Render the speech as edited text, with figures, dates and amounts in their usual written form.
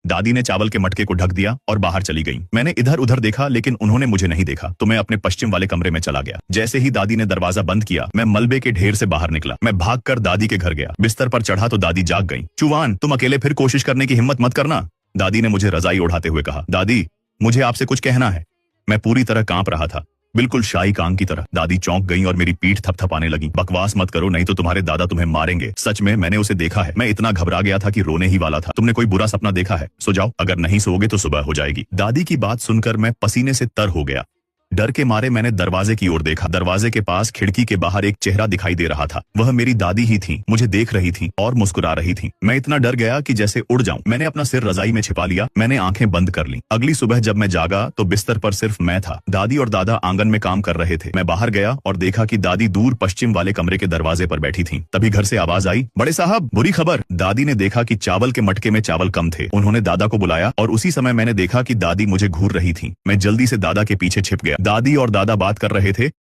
दादी ने चावल के मटके को ढक दिया और बाहर चली गई। मैंने इधर उधर देखा लेकिन उन्होंने मुझे नहीं देखा, तो मैं अपने पश्चिम वाले कमरे में चला गया। जैसे ही दादी ने दरवाजा बंद किया, मैं मलबे के ढेर से बाहर निकला। मैं भागकर दादी के घर गया। बिस्तर पर चढ़ा तो दादी जाग गई। चुवान, तुम अकेले फिर कोशिश करने की हिम्मत मत करना, दादी ने मुझे रजाई ओढ़ाते हुए कहा। दादी, मुझे आपसे कुछ कहना है। मैं पूरी तरह कांप रहा था, बिल्कुल शाही कांग की तरह। दादी चौंक गई और मेरी पीठ थपथपाने लगी। बकवास मत करो, नहीं तो तुम्हारे दादा तुम्हें मारेंगे। सच में मैंने उसे देखा है। मैं इतना घबरा गया था कि रोने ही वाला था। तुमने कोई बुरा सपना देखा है? सो जाओ, अगर नहीं सोओगे तो सुबह हो जाएगी। दादी की बात सुनकर मैं पसीने से तर हो गया। डर के मारे मैंने दरवाजे की ओर देखा। दरवाजे के पास खिड़की के बाहर एक चेहरा दिखाई दे रहा था। वह मेरी दादी ही थी। मुझे देख रही थी और मुस्कुरा रही थी। मैं इतना डर गया कि जैसे उड़ जाऊं। मैंने अपना सिर रजाई में छिपा लिया। मैंने आंखें बंद कर ली। अगली सुबह जब मैं जागा तो बिस्तर पर सिर्फ मैं था। दादी और दादा आंगन में काम कर रहे थे। मैं बाहर गया और देखा कि दादी दूर पश्चिम वाले कमरे के दरवाजे पर बैठी थी। तभी घर से आवाज आई, बड़े साहब, बुरी खबर। दादी ने देखा कि चावल के मटके में चावल कम थे। उन्होंने दादा को बुलाया और उसी समय मैंने देखा कि दादी मुझे घूर रही थी। मैं जल्दी से दादा के पीछे छिप गया। दादी और दादा बात कर रहे थे।